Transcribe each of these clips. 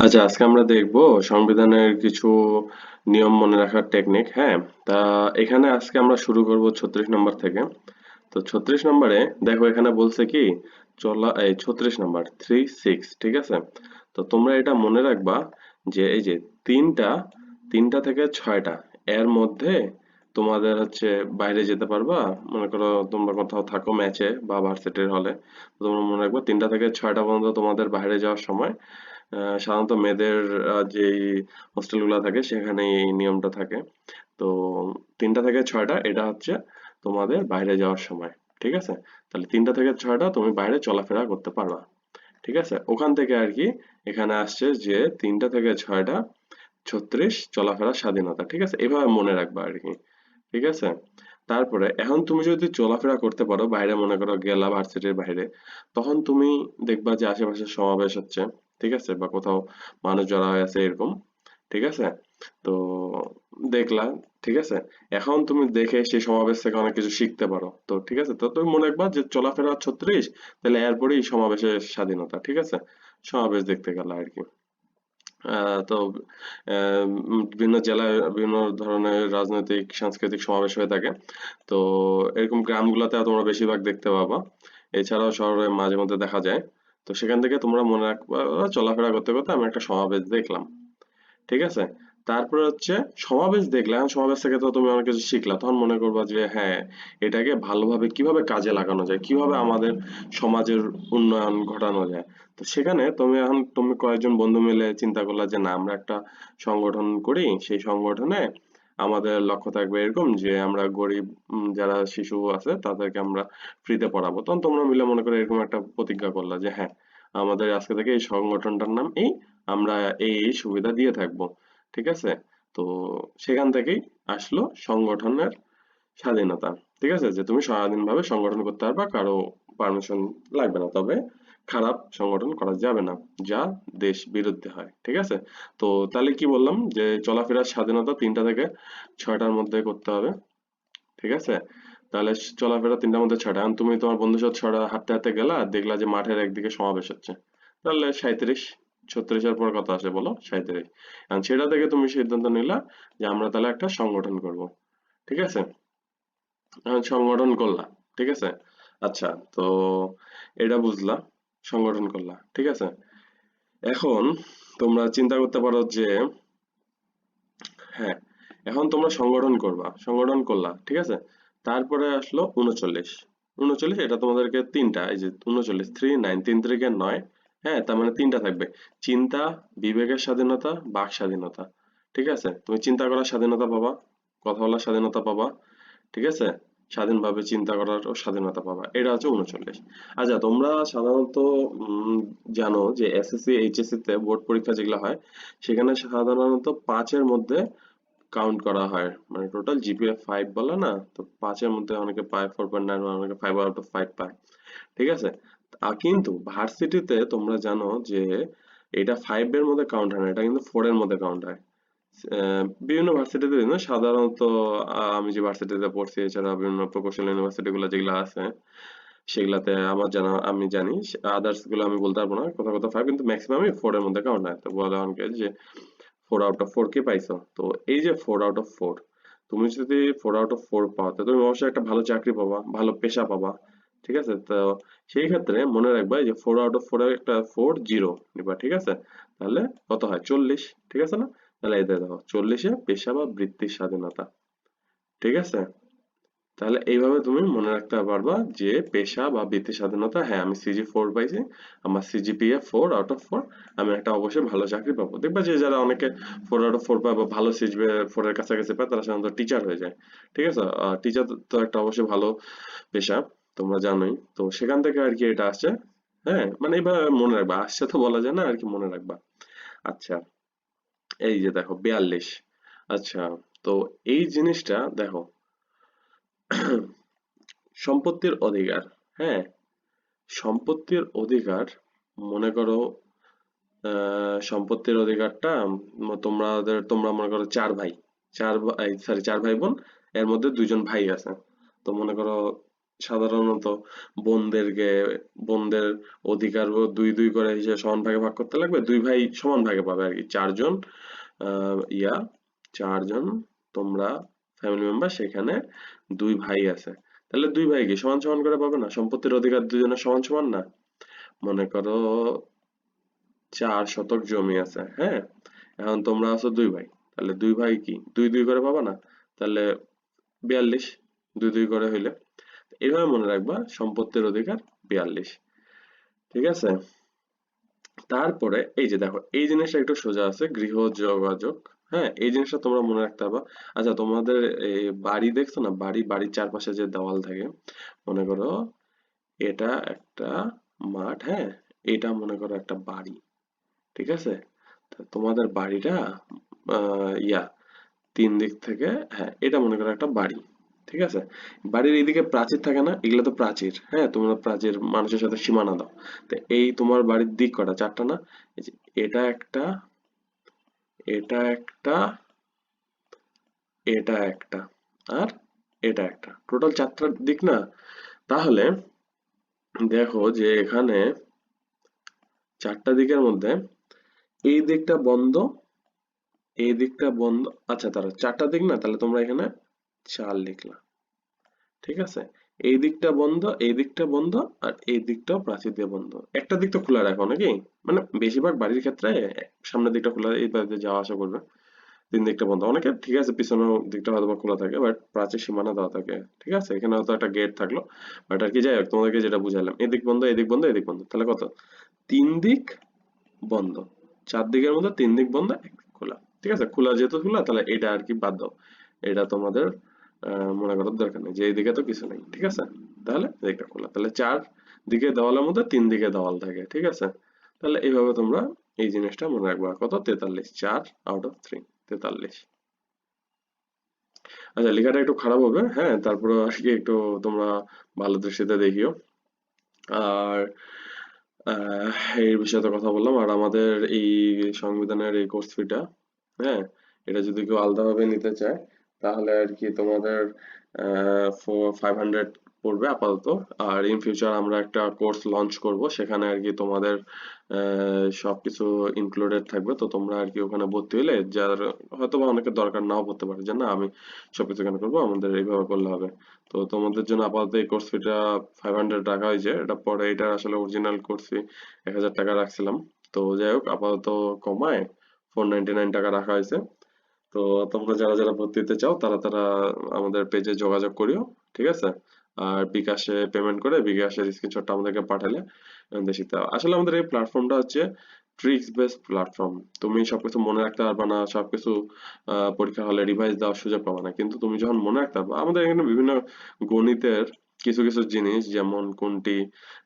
আচ্ছা, আজকে আমরা দেখব সংবিধানের কিছু নিয়ম মনে রাখার টেকনিক। হ্যাঁ, তা এখানে আজকে আমরা শুরু করব 36 নম্বর থেকে। তো 36 নম্বরে দেখো এখানে বলছে কি এই 36 নম্বর 36, ঠিক আছে? তো তোমরা এটা মনে রাখবা যে এই যে তিনটা তিনটা থেকে ছয়টা এর মধ্যে তোমাদের হচ্ছে বাইরে যেতে পারবা। মনে করো তোমরা কোথাও থাকো ম্যাচে বা ভার্সিটির হলে, তোমরা মনে রাখবা 3টা থেকে 6টা পর্যন্ত তোমাদের বাইরে যাওয়ার সময় সাধারণত মেয়েদের যেই হোস্টেলগুলো থাকে সেখানে এই নিয়মটা থাকে। তো 3টা থেকে 6টা এটা হচ্ছে তোমাদের বাইরে যাওয়ার সময়, ঠিক আছে? তাহলে 3টা থেকে 6টা তুমি বাইরে চলাফেরা করতে পারবা, ঠিক আছে? ওখান থেকে আর কি এখানে আসছে যে 3টা থেকে 6টা 36 চলাফেরার স্বাধীনতা, ঠিক আছে? এভাবে মনে রাখবা আর কি, ঠিক আছে? তারপরে এখন তুমি যদি চলাফেরা করতে পারো বাইরে, মনে করো গেলা ভার্সিটির বাইরে, তখন তুমি দেখবা যে আশেপাশে সমাবেশ হচ্ছে, ঠিক আছে? বা কোথাও মানুষ জড়ো হয়ে আছে এরকম, ঠিক আছে? তো দেখলা, ঠিক আছে? এখন তুমি দেখে সেই সমাবেশ থেকে অনেক কিছু শিখতে পারো, তো ঠিক আছে? তো তুমি মনে রাখবা যে চলাফেরা 36, তাহলে এরপরেই সমাবেশের স্বাধীনতা, ঠিক আছে? সমাবেশ দেখতে গেলা আর কি। তো বিভিন্ন জেলায় বিভিন্ন ধরনের রাজনৈতিক সাংস্কৃতিক সমাবেশ হয়ে থাকে। তো এরকম গ্রামগুলোতে তোমরা বেশিরভাগ দেখতে পাবা। এছাড়াও শহরে মাঝে মধ্যে দেখা যায়। তো সেখান থেকে তোমরা মনে রাখবা চলাফেরা করতে করতে আমি একটা সমাবেশ দেখলাম, ঠিক আছে? তারপরে হচ্ছে সমাবেশ দেখলে, এখন সমাবেশ থেকে তো তুমি অনেক কিছু শিখলা, তখন মনে করবা যে হ্যাঁ, এটাকে ভালোভাবে কিভাবে কাজে লাগানো যায়, কিভাবে আমাদের সমাজের উন্নয়ন ঘটানো যায়। তো সেখানে তুমি কয়েকজন বন্ধু মিলে চিন্তা করলা যে না, আমরা একটা সংগঠন করি, সেই সংগঠনে আমাদের লক্ষ্য থাকবে এরকম যে আমরা গরিব যারা শিশু আছে তাদেরকে আমরা ফ্রিতে পড়াবো। তখন তোমরা মিলে মনে করে এরকম একটা প্রতিজ্ঞা করলা যে হ্যাঁ, আমাদের আজকে থেকে এই সংগঠনটার নাম এই, আমরা এই সুবিধা দিয়ে থাকবো, ঠিক আছে? তো সেখান থেকেই আসলো সংগঠনের স্বাধীনতা, ঠিক আছে? যে তুমি স্বাধীনভাবে সংগঠন করতে পারবা, কারো পারমিশন লাগবে না। তবে খারাপ সংগঠন করা যাবে না, যা দেশ বিরুদ্ধে হয়, ঠিক আছে? তো তাহলে কি বললাম যে চলাফেরার স্বাধীনতা 3টা থেকে 6টার মধ্যে করতে হবে, ঠিক আছে? তাহলে চলাফেরা 3টার মধ্যে 6টা। এখন তুমি তোমার বন্ধুর সাথে 6টা হাঁটতে হাঁটতে গেলা আর দেখলা যে মাঠের একদিকে সমাবেশ হচ্ছে, তাহলে 37, 36-এর পর কত আসে বলো? 37। এখন সেটা থেকে তুমি সিদ্ধান্ত নিলা যে আমরা তাহলে একটা সংগঠন করব, ঠিক আছে? এখন সংগঠন করলা, ঠিক আছে? আচ্ছা, তো এটা বুঝলা, সংগঠন করলা, ঠিক আছে? এখন তোমরা চিন্তা করতে পারো যে হ্যাঁ, এখন তোমরা সংগঠন করবা, সংগঠন করলা, ঠিক আছে? তারপরে আসলো 39। 39 এটা তোমাদেরকে তিনটা, এই যে 39 39, 3 থেকে 9, হ্যাঁ, তার মানে তিনটা থাকবে: চিন্তা, বিবেকের স্বাধীনতা, বাক স্বাধীনতা, ঠিক আছে? তুমি চিন্তা করার স্বাধীনতা পাবা, কথা বলার স্বাধীনতা পাবা, ঠিক আছে? স্বাধীনভাবে চিন্তা করারও স্বাধীনতা পাবা, এটা হচ্ছে 39। আচ্ছা, তোমরা সাধারণত উম, জানো যে এসএসসি এইচএসসি তে বোর্ড পরীক্ষা যেগুলো হয় সেখানে সাধারণত 5-এর মধ্যে কাউন্ট করা হয়, মানে টোটাল জিপিএ 5 বলে না, তো 5-এর মধ্যে অনেকে পায় 4.9, অনেকে 5/5 পায়, ঠিক আছে? কিন্তু ভার্সিটিতে তোমরা জানো যে এটা 5-এর মধ্যে কাউন্ট হয় না, এটা কিন্তু 4-এর মধ্যে কাউন্ট হয়। বিভিন্ন ভার্সিটিতে বিভিন্ন, সাধারণত আমি যে ভার্সিটিতে পড়ছি এছাড়া বিভিন্ন প্রকৌশল ইউনিভার্সিটি গুলো যেগুলো আছে সেগুলাতে আমার জানা, আমি জানি, আদার্স গুলো আমি বলতে পারবো না, কোথাও কোথাও 5, কিন্তু ম্যাক্সিমামই 4-এর মধ্যে কাউন্ট হয়। তো বলে অনেকে যে 4/4 কে পাইছো, তো এই যে 4/4, তুমি যদি 4/4 পাও তো তুমি অবশ্যই একটা ভালো চাকরি পাবা, ভালো পেশা পাবা, ঠিক আছে? তো সেই ক্ষেত্রে মনে রাখবা এই যে 4/4 এর একটা 4 জিরো নিবা, ঠিক আছে? তাহলে কত হয়? 40, ঠিক আছে না? তাহলে এই দেখো 40-এ পেশা বা বৃত্তির স্বাধীনতা, ঠিক আছে? তাহলে এইভাবে তুমি মনে রাখতে পারবা যে পেশা বা বৃত্তি স্বাধীনতা, হ্যাঁ আমি সিজি 4 পাইছি, আমার সিজিপিএ 4/4, আমি একটা অবশ্যই ভালো চাকরি পাবো। দেখবা যে যারা অনেকে 4/4 পায় বা ভালো সিজিপিএ 4-এর কাছাকাছি পায় তারা সাধারণত টিচার হয়ে যায়, ঠিক আছে? টিচার তো একটা অবশ্যই ভালো পেশা, তোমরা জানোই। তো সেখান থেকে আর কি এটা আসছে। হ্যাঁ, মানে এইভাবে মনে রাখবা, আসছে তো বলা যায় না আর কি, মনে রাখবা। আচ্ছা, এই যে দেখো 42। আচ্ছা, তো এই জিনিসটা দেখো, সম্পত্তির অধিকার, হ্যাঁ, সম্পত্তির অধিকার, মনে করো সম্পত্তির অধিকারটা তোমরা মনে করো 4 ভাই, 4 ভাই, সরি 4 ভাই বোন, এর মধ্যে 2জন ভাই আছে। তো মনে করো সাধারণত বোনদেরকে বোনদের অধিকার দুই দুই করে হিসেবে সমান ভাগে ভাগ করতে লাগবে, দুই ভাই সমান ভাগে পাবে আর কি, চারজন আহ, ইয়া চারজন তোমরা ফ্যামিলি মেম্বার, সেখানে দুই ভাই আছে, তাহলে দুই ভাই কি সমান সমান করে পাবে না? সম্পত্তির অধিকার দুজনের সমান সমান না? মনে করো 4 শতক জমি আছে, হ্যাঁ, এখন তোমরা আছো দুই ভাই, তাহলে দুই ভাই কি দুই দুই করে পাবা না? তাহলে 42, দুই দুই করে হইলে এইভাবে মনে রাখবা সম্পত্তির অধিকার 42। ঠিক আছে, তারপরে এই যে দেখো এই জিনিসটা একটু সোজা আছে, গৃহ যোগাযোগ। হ্যাঁ, এই জিনিসটা তোমরা মনে রাখতে পারবা। আচ্ছা, তোমাদের এই বাড়ি দেখছো না, বাড়ির চারপাশে যে দেওয়াল থাকে, মনে করো এটা একটা মাঠ, হ্যাঁ, এটা মনে করো একটা বাড়ি। ঠিক আছে, তা তোমাদের বাড়িটা ইয়া 3 দিক থেকে, হ্যাঁ, এটা মনে করো একটা বাড়ি। ঠিক আছে, বাড়ির এইদিকে প্রাচীর থাকে না, এগুলো তো প্রাচীর, হ্যাঁ, তোমরা প্রাচীর মানুষের সাথে সীমানা দাও। তো এই তোমার বাড়ির দিক কটা, চারটা না? এই যে এটা একটা, এটা একটা, এটা একটা, আর এটা একটা, টোটাল 4টা দিক না? তাহলে দেখো যে এখানে 4টা দিকের মধ্যে এই দিকটা বন্ধ, এই দিকটা বন্ধ। আচ্ছা, তাহলে 4টা দিক না, তাহলে তোমরা এখানে 4 লিখলা। ঠিক আছে, এই দিকটা বন্ধ, এই দিকটা বন্ধ, আর এই দিকটাও প্রাচীর দিয়ে বন্ধ। একটা দিক তো খোলা রাখো নাকি, মানে বেশিরভাগ বাড়ির ক্ষেত্রে সামনের দিকটা খোলা, এই দিকে যাওয়া আসা করবে। 3 দিকটা বন্ধ, অনেকে ঠিক আছে পিছনের দিকটা হয়তো বা খোলা থাকে, বাট প্রাচীর সীমানা দেওয়া থাকে। ঠিক আছে, এখানে হয়তো একটা গেট থাকলো, বাট আর কি, যাই হোক, তোমাদেরকে যেটা বুঝালাম, এদিক বন্ধ, এদিক বন্ধ, এদিক বন্ধ, তাহলে কত? 3 দিক বন্ধ, 4 দিকের মধ্যে 3 দিক বন্ধ, এক দিক খোলা। ঠিক আছে, খোলা যেহেতু খোলা, তাহলে এটা আর কি বাদ দাও, এটা তোমাদের মনে করার দরকার নেই যে এইদিকে তো কিছু নেই। ঠিক আছে, তাহলে এদিকটা খোলা, তাহলে 4 দিকে দেওয়ালের মধ্যে 3 দিকে দেওয়াল থাকে। ঠিক আছে, তাহলে এইভাবে তোমরা এই জিনিসটা মনে রাখবা, কত? 43, 4/3, 43। আচ্ছা, লেখাটা একটু খারাপ হবে, হ্যাঁ, তারপরে আর কি একটু তোমরা ভালো দৃষ্টিতে দেখিও। আর এই বিষয়ে তো কথা বললাম, আর আমাদের এই সংবিধানের এই কোর্স ফিটা, হ্যাঁ, এটা যদি কেউ আলাদাভাবে নিতে চায়, তাহলে আর কি তোমাদের 500 পড়বে আপাতত। আর ইন ফিউচার আমরা একটা কোর্স লঞ্চ করব, সেখানে আর কি তোমাদের সবকিছু ইনক্লুডেড থাকবে। তো তোমরা আর কি ওখানে ভর্তি হলে, যার হয়তো বা অনেকের দরকার নাও পড়তে পারে, যে না আমি সবকিছু এখানে করবো, আমাদের এইভাবে করলে হবে। তো তোমাদের জন্য আপাতত এই কোর্স ফিটা 500 রাখা হয়েছে, এটা পরে এটা আসলে অরিজিনাল কোর্স ফি 1000 টাকা রাখছিলাম। তো যাই হোক, আপাতত কমায় 499 টাকা রাখা হয়েছে। তো তোমরা যারা যারা ভর্তি হতে চাও, তারা তারা আমাদের পেজে যোগাযোগ করিও। ঠিক আছে, আর বিকাশে পেমেন্ট করে বিকাশের স্ক্রিনশটটা আমাদেরকে পাঠালে আমাদের শিখতে হবে। আসলে আমাদের এই প্ল্যাটফর্মটা হচ্ছে ট্রিক্স বেসড প্ল্যাটফর্ম। তুমি সবকিছু মনে রাখতে পারবা না, সবকিছু পরীক্ষা হলে রিভাইজ দেওয়ার সুযোগ পাবা না, কিন্তু তুমি যখন মনে রাখতে পারবা, আমাদের এখানে বিভিন্ন গণিতের কিছু কিছু জিনিস, যেমন কোনটি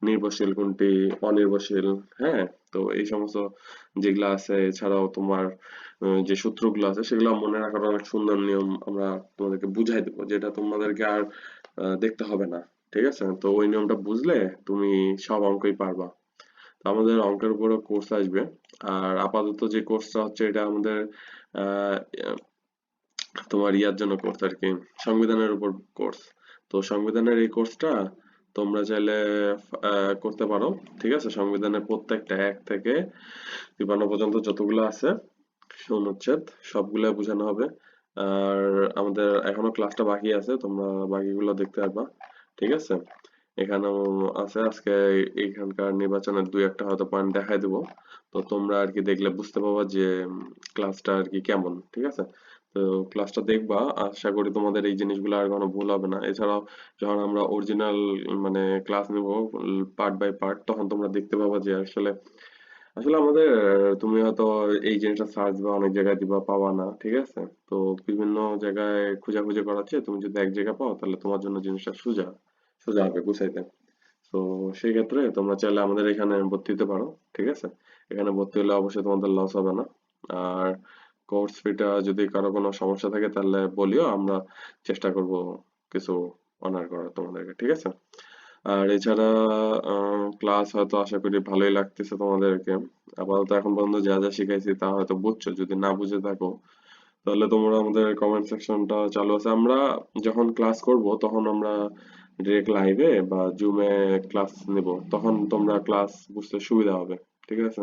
নির্ভরশীল কোনটি অনির্ভরশীল, হ্যাঁ, তো এই সমস্ত যেগুলা আছে, এছাড়াও তোমার যে সূত্রগুলো আছে, সেগুলো মনে রাখার অনেক সুন্দর নিয়ম আমরা তোমাদেরকে বুঝাই দেবো, যেটা তোমাদেরকে আর দেখতে হবে না। ঠিক আছে, তো ওই নিয়মটা বুঝলে তুমি সব অঙ্কই পারবা। তো আমাদের অঙ্কের উপরও কোর্স আসবে। আর আপাতত যে কোর্সটা হচ্ছে, এটা আমাদের আহ, তোমার ইয়ার জন্য কোর্স আর কি, সংবিধানের উপর কোর্স। তো সংবিধানের এই কোর্সটা তোমরা চাইলে করতে পারো। ঠিক আছে, সংবিধানের প্রত্যেকটা 1 থেকে 53 পর্যন্ত যতগুলো আছে অনুচ্ছেদ, সবগুলা বোঝানো হবে। আর আমাদের এখনো ক্লাসটা বাকি আছে, তোমরা বাকিগুলো দেখতে পারবা। ঠিক আছে, এখানেও আছে, আজকে এখানকার নির্বাচনের 2-1টা হয়তো পয়েন্ট দেখাই দেবো। তো তোমরা আর কি দেখলে বুঝতে পারবা যে ক্লাসটা আর কি কেমন। ঠিক আছে, তো ক্লাসটা দেখবা, আশা করি তোমাদের এই জিনিসগুলো আর কোনো ভুল হবে না। এছাড়াও যখন আমরা অরিজিনাল মানে ক্লাস নিব পার্ট বাই পার্ট, তখন তোমরা দেখতে পাবা যে আসলে আসলে আমাদের তুমি হয়তো এই জিনিসটা সার্চ বা অনেক জায়গায় দিবা, পাবা না। ঠিক আছে, তো বিভিন্ন জায়গায় খোঁজাখুঁজি করাচ্ছে, তুমি যদি এক জায়গায় পাও, তাহলে তোমার জন্য জিনিসটা সোজা সোজা হবে গুছাইতে। তো সেই ক্ষেত্রে তোমরা চাইলে আমাদের এখানে ভর্তি হতে পারো। ঠিক আছে, এখানে ভর্তি হলে অবশ্যই তোমাদের লস হবে না। আর কোর্স ফিটা যদি কারো কোনো সমস্যা থাকে, তাহলে বলিও, আমরা চেষ্টা করব কিছু অনার করার তোমাদেরকে। ঠিক আছে, আর এছাড়া ক্লাস হয়তো আশা করি ভালোই লাগতেছে তোমাদেরকে। আপাতত এখন পর্যন্ত যা যা শিখাইছি তা হয়তো বুঝছো, যদি না বুঝে থাকো, তাহলে তোমরা আমাদের কমেন্ট সেকশনটা চালু আছে। আমরা যখন ক্লাস করব, তখন আমরা ডিরেক্ট লাইভে বা জুমে ক্লাস নিব, তখন তোমরা ক্লাস বুঝতে সুবিধা হবে। ঠিক আছে,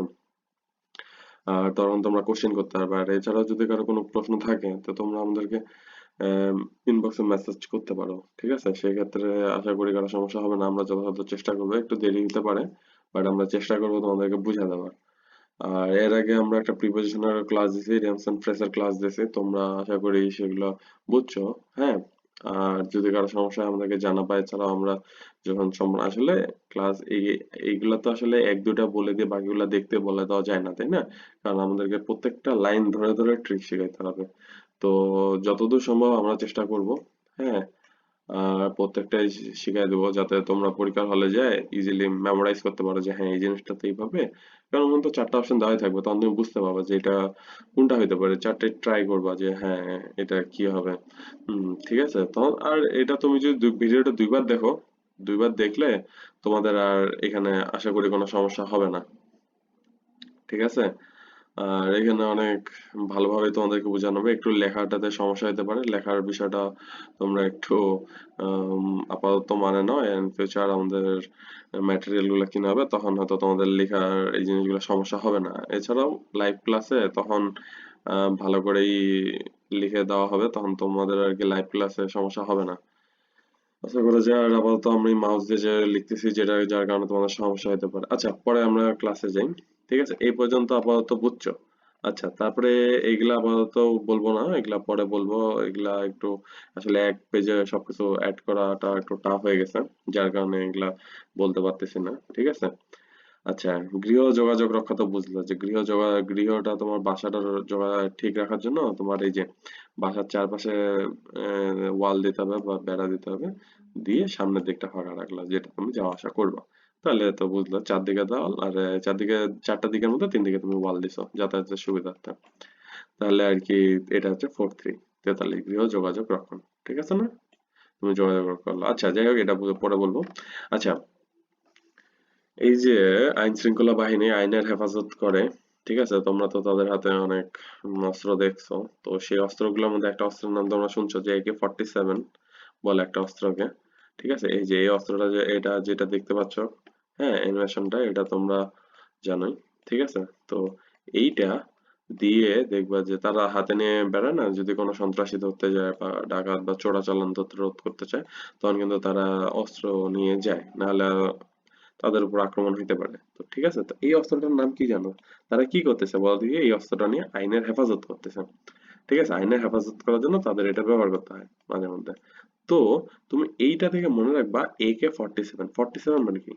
আর তখন তোমরা কোশ্চেন করতে পারবে। আর এছাড়াও যদি কারো কোনো প্রশ্ন থাকে তো তোমরা আমাদেরকে ইনবক্সে মেসেজ করতে পারো। ঠিক আছে, সেক্ষেত্রে আশা করি কারো সমস্যা হবে না। আমরা যথাযথ চেষ্টা করবো, একটু দেরি হতে পারে বাট আমরা চেষ্টা করবো তোমাদেরকে বুঝা দেওয়ার। আর এর আগে আমরা একটা প্রিপোজিশনাল ক্লাস দিছি, রেমসন ফ্রেজার ক্লাস দিছি, তোমরা আশা করি সেগুলো বুঝছো। হ্যাঁ, আর যদি কারো সমস্যা হয় আমাদেরকে জানাবা। এছাড়াও আমরা যখন আসলে ক্লাস এইগুলা তো আসলে এক দুটা বলে দিয়ে বাকিগুলা দেখতে বলে দেওয়া যায় না, তাই না? কারণ আমাদেরকে প্রত্যেকটা লাইন ধরে ধরে ট্রিক শেখাইতে হবে। তো যতদূর সম্ভব আমরা চেষ্টা করব। হ্যাঁ, আর প্রত্যেকটাই শিখাই দেবো যাতে তোমরা পরীক্ষার হলে যায় ইজিলি মেমোরাইজ করতে পারো যে হ্যাঁ এই জিনিসটা তো এইভাবে। কারণ মূলত চারটা অপশন দেওয়াই থাকবে, তখন তুমি বুঝতে পারবে যে এটা কোনটা হইতে পারে। চারটে ট্রাই করবা যে হ্যাঁ এটা কি হবে। ঠিক আছে, তখন আর এটা তুমি যদি ভিডিওটা দুইবার দেখো, দুইবার দেখলে তোমাদের আর এখানে আশা করি কোনো সমস্যা হবে না। ঠিক আছে, আর এখানে অনেক ভালোভাবে তোমাদেরকে বোঝানো হবে। একটু লেখাটাতে সমস্যা হতে পারে, লেখার বিষয়টা তোমরা একটু আপাতত মানে নাও। এন্ড ফিউচার আমাদের ম্যাটেরিয়াল গুলো কিনা হবে, তখন হয়তো তোমাদের লেখার এই জিনিসগুলো সমস্যা হবে না। এছাড়াও লাইভ ক্লাসে তখন ভালো করেই লিখে দেওয়া হবে, তখন তোমাদের আর কি লাইভ ক্লাসে সমস্যা হবে না। আশা করা যায়। আর আপাতত আমি মাউস দিয়ে যে লিখতেছি, যেটা যার কারণে তোমাদের সমস্যা হতে পারে। আচ্ছা, পরে আমরা ক্লাসে যাই। ঠিক আছে, এই পর্যন্ত আপাতত বুঝছো? আচ্ছা, তারপরে এইগুলা আপাতত বলবো না, এগুলা পরে বলবো। এগুলা একটু আসলে এক পেজে সবকিছু অ্যাড করাটা একটু টাফ হয়ে গেছে, যার কারণে এগুলা বলতে পারতেছি না। ঠিক আছে, আচ্ছা, গৃহ যোগাযোগ রক্ষা তো বুঝলো যে গৃহটা তোমার বাসাটার ঠিক রাখার জন্য তোমার এই যে বাসার চারপাশে ওয়াল দিতে হবে বা বেড়া দিতে হবে, দিয়ে সামনের দিকটা ফাঁকা রাখলা যেটা তুমি যাওয়া আসা করবা। তাহলে তো বুঝলো চারদিকে দেওয়াল, আর চারদিকে চারটা দিকের মধ্যে তিন দিকে তুমি ওয়াল দিছো যাতায়াতের সুবিধার্থে। তাহলে আর কি এটা হচ্ছে 4-3, 43 গৃহ যোগাযোগ রক্ষণ। ঠিক আছে না? তুমি যোগাযোগ করলো। আচ্ছা, যাই হোক, এটা পরে বলবো। আচ্ছা, এই যে আইন শৃঙ্খলা বাহিনী আইনের হেফাজত করে, ঠিক আছে, তোমরা তো তাদের হাতে অনেক অস্ত্র দেখছো। তো সেই অস্ত্রগুলোর মধ্যে একটা অস্ত্রের নাম তোমরা শুনছো যে AK-47 বলে একটা অস্ত্রকে। ঠিক আছে, এই যে এই অস্ত্রটা, যে এটা যেটা দেখতে পাচ্ছ, হ্যাঁ, অ্যানিমেশনটা, এটা তোমরা জানোই। ঠিক আছে, তো এইটা দিয়ে দেখবা যে তারা হাতে নিয়ে বেড়ায় না, যদি কোনো সন্ত্রাসী ধরতে যায় বা ডাকাত বা চোরাচালান রোধ করতে চায়, তখন কিন্তু তারা অস্ত্র নিয়ে যায়, নাহলে তাদের উপর আক্রমণ হইতে পারে। তো ঠিক আছে, তো এই অস্ত্রটার নাম কি জানো? তারা কি করতেছে বলো দেখি? এই অস্ত্রটা নিয়ে আইনের হেফাজত করতেছে। ঠিক আছে, আইনের হেফাজত করার জন্য তাদের এটা ব্যবহার করতে হয় মাঝে মধ্যে। তো তুমি এইটা থেকে মনে রাখবা, AK-47, 47 মানে কি?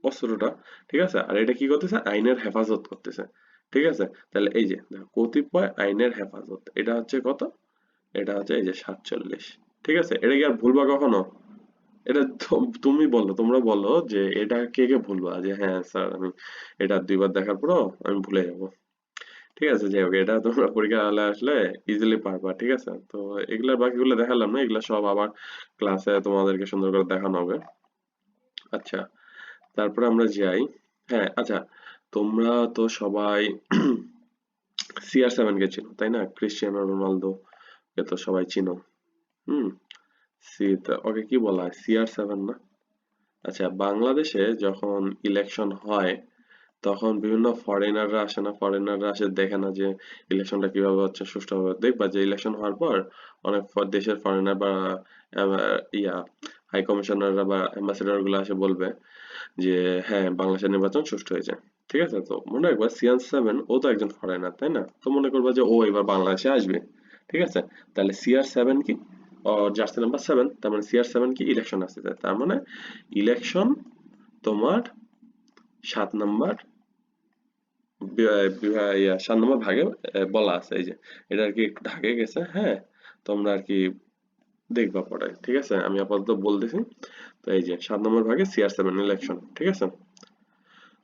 অস্ত্রটা। ঠিক আছে, আর এটা কি করতেছে? আইনের হেফাজত করতেছে। ঠিক আছে, তাহলে এই যে দেখো, কতিপয় আইনের হেফাজত, এটা হচ্ছে কত? এটা হচ্ছে এই যে 47। ঠিক আছে, এটা কি আর ভুলবা কখনো? এটা তুমি বলো, তোমরা বলো যে এটা কে কে ভুলবা যে হ্যাঁ স্যার আমি এটা দুইবার দেখার পরও আমি ভুলে যাব। ঠিক আছে, যাই হোক, এটা তোমরা পরীক্ষা হলে আসলে ইজিলি পারবা। ঠিক আছে, তো এগুলা বাকিগুলো দেখালাম না, এগুলা সব আবার ক্লাসে তোমাদেরকে সুন্দর করে দেখানো হবে। আচ্ছা, তারপরে আমরা যাই। হ্যাঁ, আচ্ছা, তোমরা তো সবাই CR7 কে চিনো তাই না? ক্রিস্টিয়ানো রোনালদো কে তো সবাই চিনো। হুম, ওকে কি বলা হয়? CR7 না? আচ্ছা, বাংলাদেশে যখন ইলেকশন হয় তখন বিভিন্ন ফরেনাররা আসে না? ফরেনাররা আসে দেখে না যে ইলেকশনটা কিভাবে হচ্ছে সুষ্ঠুভাবে। দেখবা যে ইলেকশন হওয়ার পর অনেক দেশের ফরেনার বা ইয়া হাই কমিশনাররা বা অ্যাম্বাসেডর গুলো আসে বলবে যে হ্যাঁ বাংলাদেশের নির্বাচন সুষ্ঠু হয়েছে। ঠিক আছে, তো মনে রাখবা CR7 ও তো একজন ফরেনার তাই না? তো মনে করবা যে ও এবার বাংলাদেশে আসবে। ঠিক আছে, তাহলে CR7 কি? ও জার্সি নাম্বার 7, তার মানে CR7 কি? ইলেকশন আসছে, তার মানে ইলেকশন তোমার 7 নাম্বার 7 নম্বর ভাগে বলা আছে। এই যে এটা আর কি একটু ঢাকে গেছে। হ্যাঁ, তোমরা আর কি দেখবা পরে। ঠিক আছে, আমি আপাতত বলতেছি। তো এই যে 7 নম্বর ভাগে CR7 ইলেকশন। ঠিক আছে,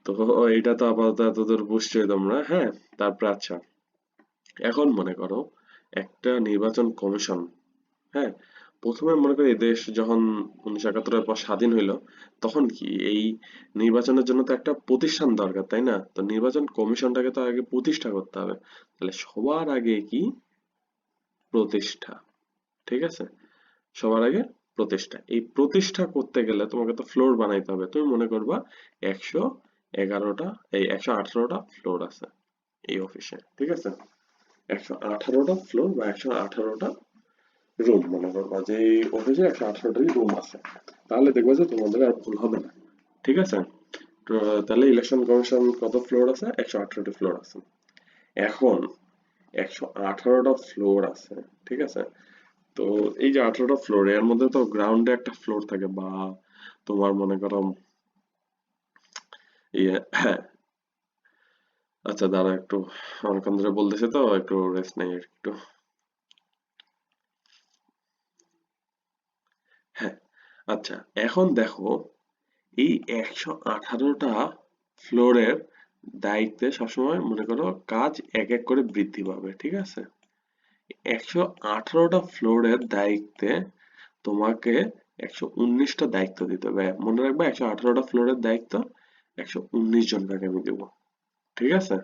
তো এইটা তো আপাতত এতদূর বুঝছোই তোমরা। হ্যাঁ, তারপর আচ্ছা, এখন মনে করো একটা নির্বাচন কমিশন। হ্যাঁ, প্রথমে মনে করি এই দেশ যখন 1971-এর পর স্বাধীন হইলো, তখন কি এই নির্বাচনের জন্য তো একটা প্রতিষ্ঠান দরকার তাই না? তো নির্বাচন কমিশনটাকে তো আগে প্রতিষ্ঠা করতে হবে। তাহলে সবার আগে কি? প্রতিষ্ঠা। ঠিক আছে, সবার আগে প্রতিষ্ঠা। এই প্রতিষ্ঠা করতে গেলে তোমাকে তো ফ্লোর বানাইতে হবে। তুমি মনে করবা 111টা, এই 118টা ফ্লোর আছে এই অফিসে, ঠিক আছে? 118টা ফ্লোর বা 118টা রুম, মনে করবা যে এই অফিসে 118টাই রুম আছে। তাহলে দেখবা যে তোমাদের আর ভুল হবে না, ঠিক আছে? তো তাহলে ইলেকশন কমিশন কত ফ্লোর আছে? 118টি ফ্লোর আছে। এখন 118টা ফ্লোর আছে, ঠিক আছে? তো এই যে 18টা ফ্লোর, এর মধ্যে তো গ্রাউন্ডে একটা ফ্লোর থাকে, বা তোমার মনে করো ইয়ে, হ্যাঁ, আচ্ছা দাঁড়া একটু, অনেকক্ষণ ধরে বলতেছে তো একটু রেস্ট নেই একটু। হ্যাঁ, আচ্ছা, এখন দেখো এই 118টা ফ্লোরের দায়িত্বে সবসময় মনে করো কাজ এক এক করে বৃদ্ধি পাবে, ঠিক আছে? 118টা ফ্লোরের দায়িত্বে তোমাকে 119টা দায়িত্ব দিতে হবে। মনে রাখবে 118টা ফ্লোরের দায়িত্ব 119 জনকে আমি দেবো, ঠিক আছে?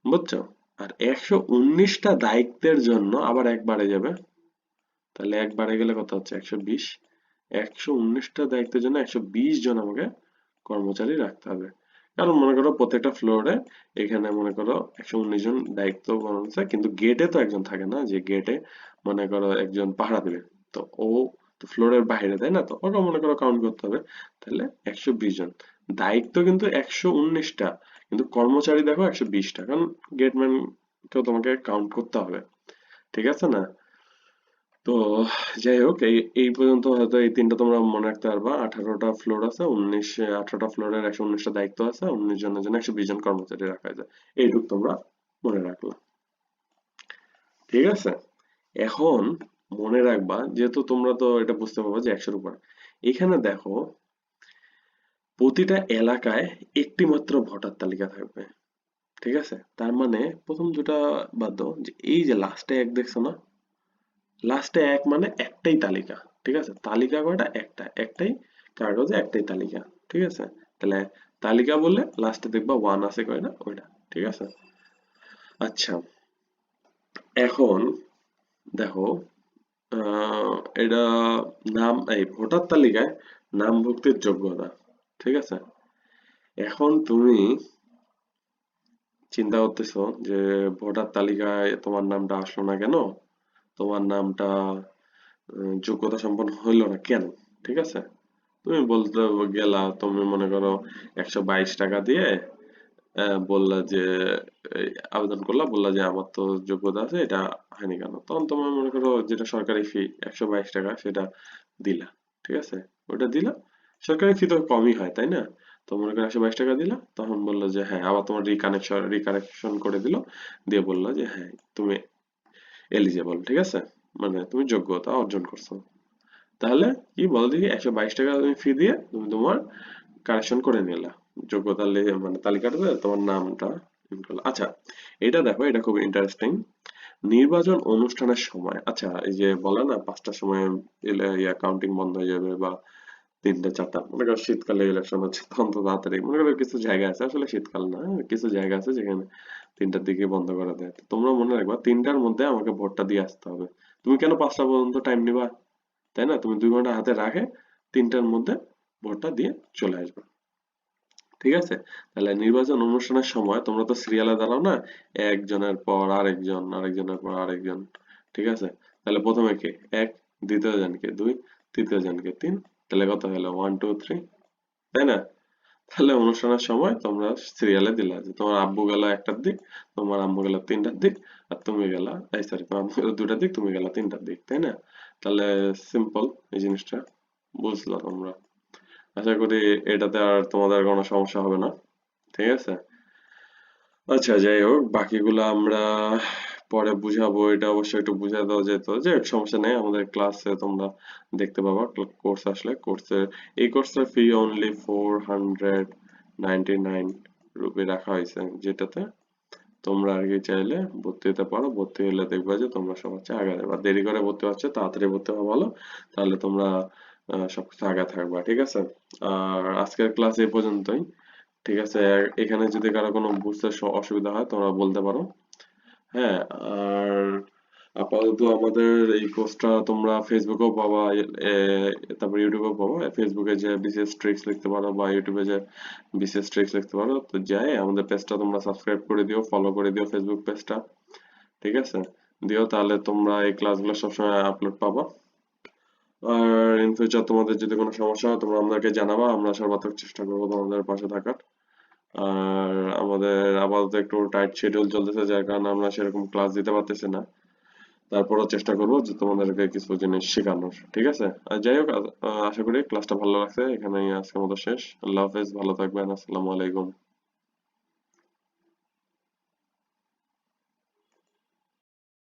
বুঝছো? আর 119টা দায়িত্বের জন্য আবার এক বাড়ে যাবে। তাহলে এক বাড়ে গেলে কত হচ্ছে? 120। 119টা দায়িত্বের জন্য 120 জন আমাকে কর্মচারী রাখতে হবে। কারণ মনে করো প্রত্যেকটা ফ্লোরে এখানে মনে করো 119 জন দায়িত্ব বানানো হচ্ছে, কিন্তু গেটে তো একজন থাকে না, যে গেটে মনে করো একজন পাহারা দেবে। তো ও তো ফ্লোরের বাইরে, তাই না? তো ওকে মনে করো কাউন্ট করতে হবে। তাহলে 120 জন, দায়িত্ব কিন্তু 119টা, কিন্তু কর্মচারী দেখো 120টা, কারণ গেটম্যান কেও তোমাকে কাউন্ট করতে হবে, ঠিক আছে না? তো যাই হোক, এই এই পর্যন্ত হয়তো এই তিনটা তোমরা মনে রাখতে পারবা। 18টা ফ্লোর আছে, 18টা ফ্লোরের 119টা দায়িত্ব আছে, 19 জনের জন্য 120 জন কর্মচারী রাখা যায়। এইটুক তোমরা মনে রাখলা, ঠিক আছে? এখন মনে রাখবা, যেহেতু তোমরা তো এটা বুঝতে পারবা যে 100-এর উপর, এখানে দেখো প্রতিটা এলাকায় একটি মাত্র ভোটার তালিকা থাকবে, ঠিক আছে? তার মানে প্রথম দুটা বাদ দাও, যে এই যে লাস্টে এক দেখছো না, লাস্টে এক মানে একটাই তালিকা, ঠিক আছে? তালিকা কয়টা? একটাই কাগজে একটাই তালিকা, ঠিক আছে? তাহলে তালিকা বললে লাস্টে দেখবা ওয়ান আছে কয়টা, ওইটা, ঠিক আছে? আচ্ছা, এখন দেখো, আহ এটা নাম, এই ভোটার তালিকায় নাম ভুক্তির যোগ্যতা, ঠিক আছে? এখন তুমি চিন্তা করতেছো যে ভোটার তালিকায় তোমার নামটা আসলো না কেন, তোমার নামটা যোগ্যতা সম্পন্ন হইলো না কেন, ঠিক আছে? তুমি বলতে গেলা, তুমি মনে করো 122 টাকা দিয়ে বললা যে এই, আবেদন করলা, বললা যে আমার তো যোগ্যতা আছে, এটা হয়নি কেন? তখন তোমার মনে করো যেটা সরকারি ফি 122 টাকা, সেটা দিলা, ঠিক আছে? ওটা দিলা, সরকারি ফি তো কমই হয়, তাই না? তো মনে করো 122 টাকা দিলা, তখন বললো যে হ্যাঁ, আবার তোমার রিকানেকশন করে দিল, দিয়ে বললো যে হ্যাঁ তুমি এলিজেবল, ঠিক আছে? মানে তুমি যোগ্যতা অর্জন করছো। তাহলে কি বলো দেখি, 122 টাকা তুমি ফি দিয়ে তুমি তোমার কারেকশন করে নিলা, যোগ্যতা মানে তালিকাটাতে তোমার নামটা ইন করলা। আচ্ছা, এটা দেখো, এটা খুব ইন্টারেস্টিং। নির্বাচন অনুষ্ঠানের সময়, আচ্ছা এই যে বলে না 5টার সময় কাউন্টিং বন্ধ হয়ে যাবে, বা 3টা 4টা, মনে করো শীতকালে ইলেকশন হচ্ছে তখন তো তাড়াতাড়ি, মনে করো কিছু জায়গা আছে, আসলে শীতকাল না, কিছু জায়গা আছে যেখানে 3টার দিকে বন্ধ করে দেয়। তো তোমরা মনে রাখবা 3টার মধ্যে আমাকে ভোটটা দিয়ে আসতে হবে। তুমি কেন 5টা পর্যন্ত টাইম নিবা, তাই না? তুমি 2 ঘন্টা হাতে রাখে 3টার মধ্যে ভোটটা দিয়ে চলে আসবে, ঠিক আছে? তাহলে নির্বাচন অনুষ্ঠানের সময় তোমরা তো সিরিয়ালে দাঁড়াও না, একজনের পর আরেকজন, আরেকজনের পর আরেকজন, ঠিক আছে? তাহলে প্রথমে কে? এক, দ্বিতীয় জনকে দুই, তৃতীয় জনকে তিন, তাহলে কত হলো? 1 2 3, তাই না? তাহলে অনুষ্ঠানের সময় তোমরা সিরিয়ালে দিলা যে তোমার আব্বু গেল একটার দিক, তোমার আম্মু গেল 3টার দিক, আর তুমি গেলা, এই সরি, তোমার আম্মু গেল 2টার দিক, তুমি গেলা 3টার দিক, তাই না? তাহলে সিম্পল এই জিনিসটা, বুঝলা তোমরা? আশা করি এটাতে আর তোমাদের কোনো সমস্যা হবে না, ঠিক আছে? আচ্ছা যাই হোক, বাকিগুলো আমরা পরে বুঝাবো। এটা অবশ্যই একটু বুঝা দেওয়া যেত, যে সমস্যা নেই, আমাদের ক্লাসে তোমরা দেখতে পাবা, কোর্স আসলে। কোর্সের, এই কোর্সের ফি অনলি 499 রুপি রাখা হয়েছে, যেটাতে তোমরা আর কি চাইলে ভর্তি হতে পারো। ভর্তি হলে দেখবা যে তোমরা সবার চেয়ে আগে যাবে। দেরি করে ভর্তি হচ্ছে, তাড়াতাড়ি ভর্তি হওয়া ভালো, তাহলে তোমরা সবকিছু আগে থাকবা, ঠিক আছে? আর আজকের ক্লাস এই পর্যন্তই, ঠিক আছে? এখানে যদি কারো কোনো বুঝতে অসুবিধা হয় তোমরা বলতে পারো, হ্যাঁ? আর আপাতত আমাদের এই কোর্সটা তোমরা ফেসবুকেও পাবা, তারপর ইউটিউবেও পাবা। ফেসবুকে যে বিসিএস ট্রিক্স লিখতে পারো বা ইউটিউবে যে বিসিএস ট্রিক্স লিখতে পারো, তো যাই আমাদের পেজটা তোমরা সাবস্ক্রাইব করে দিও, ফলো করে দিও ফেসবুক পেজটা, ঠিক আছে? দিও, তাহলে তোমরা এই ক্লাসগুলো সবসময় আপলোড পাবা। আর ইন ফিউচার তোমাদের যদি কোনো সমস্যা হয় তোমরা আমাদেরকে জানাবা, আমরা সর্বাত্মক চেষ্টা করবো তোমাদের পাশে থাকার। আর আমাদের আপাতত একটু টাইট শিডিউল চলতেছে, যার কারণে আমরা সেরকম ক্লাস দিতে পারতেছি না। তারপরও চেষ্টা করবো যে তোমাদেরকে কিছু জিনিস শেখানোর, ঠিক আছে? আর যাই হোক, আশা করি ক্লাসটা ভালো লাগছে। এখানেই আজকের মতো শেষ। আল্লাহ হাফেজ, ভালো থাকবেন, আসসালামু আলাইকুম।